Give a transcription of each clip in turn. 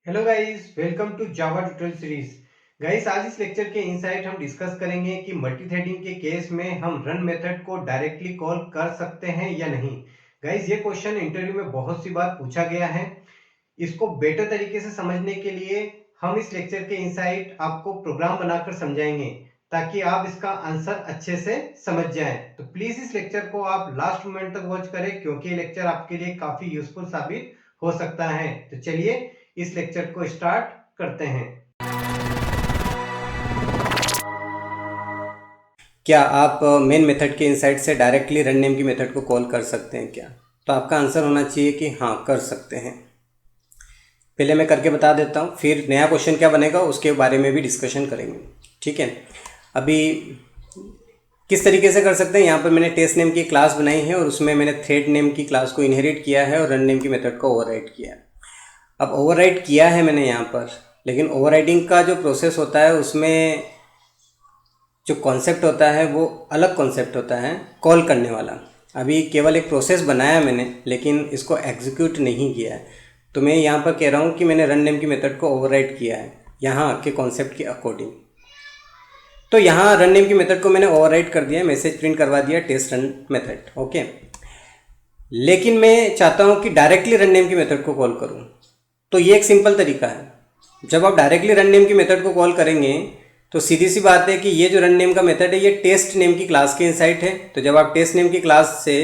Hello guys, welcome to Java tutorial series. Guys, आज इस lecture के इनसाइट हम डिस्कस करेंगे कि मल्टीथ्रेडिंग के केस में हम रन मेथड को डायरेक्टली कॉल कर सकते हैं या नहीं। गाइस, ये क्वेश्चन इंटरव्यू में बहुत सी बार पूछा गया है। इसको बेटर तरीके से समझने के लिए हम इस लेक्चर के इनसाइट आपको प्रोग्राम बनाकर समझाएंगे ताकि आप इसका आंसर अच्छे से समझ जाएं। तो प्लीज इस लेक्चर को आप लास्ट मोमेंट तक वॉच करें क्योंकि ये लेक्चर आपके लिए काफी यूजफुल साबित हो सकता है। तो चलिए इस लेक्चर को स्टार्ट करते हैं। क्या आप मेन मेथड के इनसाइड से डायरेक्टली रन नेम की मेथड को कॉल कर सकते हैं क्या? तो आपका आंसर होना चाहिए कि हाँ, कर सकते हैं। पहले मैं करके बता देता हूँ, फिर नया क्वेश्चन क्या बनेगा उसके बारे में भी डिस्कशन करेंगे। ठीक है, अभी किस तरीके से कर सकते हैं, यहाँ पर मैंने टेस्ट नेम की क्लास बनाई है और उसमें मैंने थ्रेड नेम की क्लास को इनहेरिट किया है और रन नेम की मेथड को ओवरराइड किया है। अब ओवरराइड किया है मैंने यहाँ पर, लेकिन ओवरराइडिंग का जो प्रोसेस होता है उसमें जो कॉन्सेप्ट होता है वो अलग कॉन्सेप्ट होता है कॉल करने वाला। अभी केवल एक प्रोसेस बनाया मैंने, लेकिन इसको एग्जीक्यूट नहीं किया है। तो मैं यहाँ पर कह रहा हूँ कि मैंने रन नेम की मेथड को ओवरराइड किया है यहाँ के कॉन्सेप्ट के अकॉर्डिंग। तो यहाँ रन नेम की मेथड को मैंने ओवरराइड कर दिया, मैसेज प्रिंट करवा दिया टेस्ट रन मेथड। ओके, लेकिन मैं चाहता हूँ कि डायरेक्टली रन नेम की मेथड को कॉल करूँ। तो ये एक सिंपल तरीका है। जब आप डायरेक्टली रन नेम की मेथड को कॉल करेंगे तो सीधी सी बात है कि ये जो रन नेम का मेथड है ये टेस्ट नेम की क्लास के इनसाइट है। तो जब आप टेस्ट नेम की क्लास से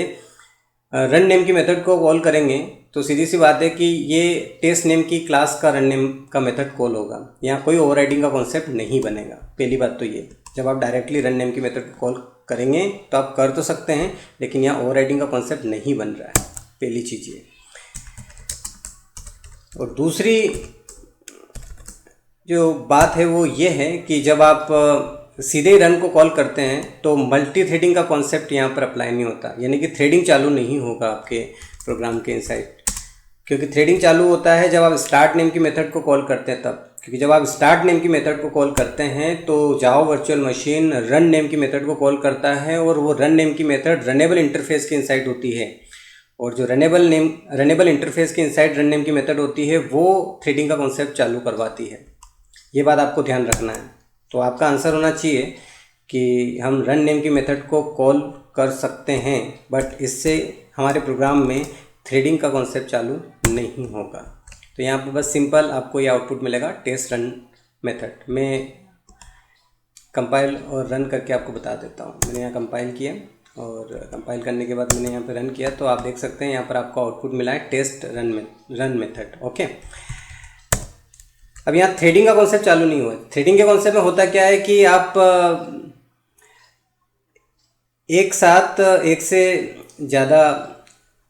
रन नेम की मेथड को कॉल करेंगे तो सीधी सी बात है कि ये टेस्ट नेम की क्लास का रन नेम का मेथड कॉल होगा। यहाँ कोई ओवरराइडिंग का कॉन्सेप्ट नहीं बनेगा। पहली बात तो ये, जब आप डायरेक्टली रन नेम की मेथड को कॉल करेंगे तो आप कर तो सकते हैं, लेकिन यहाँ ओवरराइडिंग का कॉन्सेप्ट नहीं बन रहा है। पहली चीज़ ये। और दूसरी जो बात है वो ये है कि जब आप सीधे ही रन को कॉल करते हैं तो मल्टी थ्रेडिंग का कॉन्सेप्ट यहाँ पर अप्लाई नहीं होता, यानी कि थ्रेडिंग चालू नहीं होगा आपके प्रोग्राम के इनसाइड। क्योंकि थ्रेडिंग चालू होता है जब आप स्टार्ट नेम की मेथड को कॉल करते हैं तब। क्योंकि जब आप स्टार्ट नेम की मेथड को कॉल करते हैं तो Java virtual machine run name की मेथड को कॉल करता है और वो रन नेम की मेथड रनेबल इंटरफेस के इनसाइड होती है। और जो रनेबल इंटरफेस के इनसाइड रन नेम की मेथड होती है वो थ्रेडिंग का कॉन्सेप्ट चालू करवाती है। ये बात आपको ध्यान रखना है। तो आपका आंसर होना चाहिए कि हम रन नेम की मेथड को कॉल कर सकते हैं, बट इससे हमारे प्रोग्राम में थ्रेडिंग का कॉन्सेप्ट चालू नहीं होगा। तो यहाँ पर बस सिंपल आपको ये आउटपुट मिलेगा, टेस्ट रन मेथड। मैं कंपाइल और रन करके आपको बता देता हूँ। मैंने यहाँ कंपाइल किया और कंपाइल करने के बाद मैंने यहाँ पर रन किया, तो आप देख सकते हैं यहाँ पर आपको आउटपुट मिला है टेस्ट रन मेथड। ओके, अब यहाँ थ्रेडिंग का कॉन्सेप्ट चालू नहीं हुआ। थ्रेडिंग के कॉन्सेप्ट में होता क्या है कि आप एक साथ एक से ज़्यादा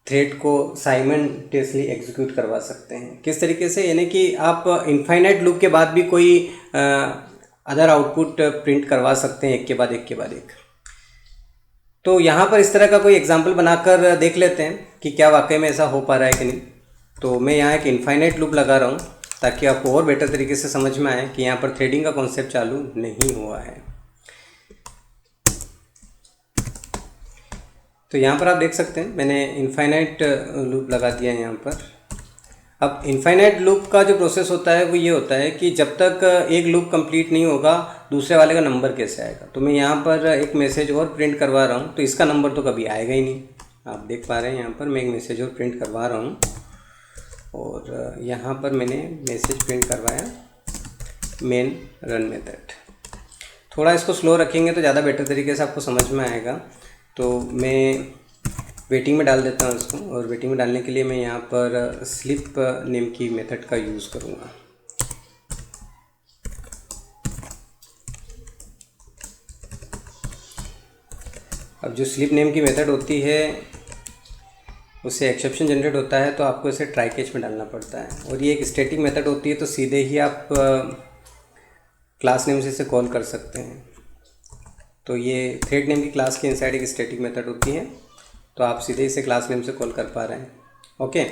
थ्रेड को साइमल्टेनियसली एग्जीक्यूट करवा सकते हैं। किस तरीके से, यानी कि आप इनफाइनाइट लूप के बाद भी कोई अदर आउटपुट प्रिंट करवा सकते हैं एक के बाद एक के बाद एक। तो यहाँ पर इस तरह का कोई एग्जांपल बनाकर देख लेते हैं कि क्या वाकई में ऐसा हो पा रहा है कि नहीं। तो मैं यहाँ एक इनफाइनाइट लूप लगा रहा हूँ ताकि आपको और बेटर तरीके से समझ में आए कि यहाँ पर थ्रेडिंग का कॉन्सेप्ट चालू नहीं हुआ है। तो यहाँ पर आप देख सकते हैं मैंने इनफाइनाइट लूप लगा दिया है यहाँ पर। अब इनफाइनाइट लूप का जो प्रोसेस होता है वो ये होता है कि जब तक एक लूप कंप्लीट नहीं होगा दूसरे वाले का नंबर कैसे आएगा। तो मैं यहाँ पर एक मैसेज और प्रिंट करवा रहा हूँ, तो इसका नंबर तो कभी आएगा ही नहीं। आप देख पा रहे हैं यहाँ पर मैं एक मैसेज और प्रिंट करवा रहा हूँ और यहाँ पर मैंने मैसेज प्रिंट करवाया मेन रन मेथड। थोड़ा इसको स्लो रखेंगे तो ज़्यादा बेटर तरीके से आपको समझ में आएगा। तो मैं वेटिंग में डाल देता हूँ इसको, और वेटिंग में डालने के लिए मैं यहाँ पर स्लिप नेम की मेथड का यूज़ करूँगा। अब जो स्लिप नेम की मेथड होती है उससे एक्सेप्शन जनरेट होता है, तो आपको इसे ट्राई कैच में डालना पड़ता है। और ये एक स्टैटिक मेथड होती है, तो सीधे ही आप क्लास नेम से इसे कॉल कर सकते हैं। तो ये थ्रेड नेम की क्लास के इनसाइड एक स्टैटिक मेथड होती है, तो आप सीधे इसे क्लास नेम से कॉल कर पा रहे हैं। ओके,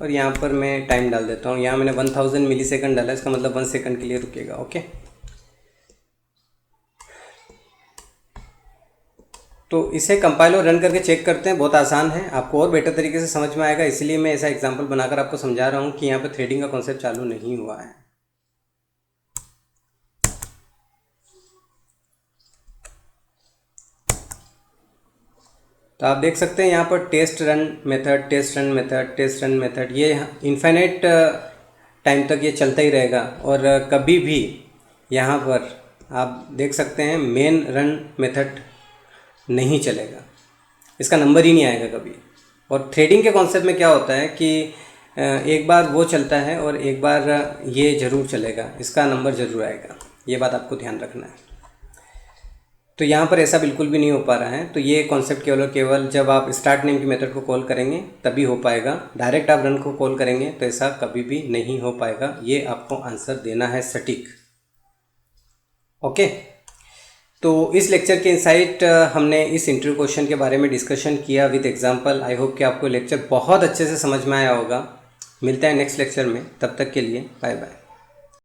और यहाँ पर मैं टाइम डाल देता हूँ। यहाँ मैंने 1000 मिली सेकेंड डाला, इसका मतलब 1 सेकंड के लिए रुकेगा। ओके, तो इसे कंपाइल और रन करके चेक करते हैं, बहुत आसान है, आपको और बेटर तरीके से समझ में आएगा। इसलिए मैं ऐसा एग्जांपल बनाकर आपको समझा रहा हूँ कि यहाँ पे थ्रेडिंग का कॉन्सेप्ट चालू नहीं हुआ है। तो आप देख सकते हैं यहाँ पर test run method, test run method, test run method, ये इनफाइनाइट टाइम तक ये चलता ही रहेगा। और कभी भी यहाँ पर आप देख सकते हैं मेन रन मेथड नहीं चलेगा, इसका नंबर ही नहीं आएगा कभी। और थ्रेडिंग के कॉन्सेप्ट में क्या होता है कि एक बार वो चलता है और एक बार ये ज़रूर चलेगा, इसका नंबर ज़रूर आएगा, ये बात आपको ध्यान रखना है। तो यहाँ पर ऐसा बिल्कुल भी नहीं हो पा रहा है। तो ये कॉन्सेप्ट केवल जब आप स्टार्ट नेम की मेथड को कॉल करेंगे तभी हो पाएगा। डायरेक्ट आप रन को कॉल करेंगे तो ऐसा कभी भी नहीं हो पाएगा। ये आपको आंसर देना है सटीक। ओके, तो इस लेक्चर के इनसाइट हमने इस इंटरव्यू क्वेश्चन के बारे में डिस्कशन किया विद एग्जांपल। आई होप कि आपको लेक्चर बहुत अच्छे से समझ में आया होगा। मिलते हैं नेक्स्ट लेक्चर में, तब तक के लिए बाय बाय।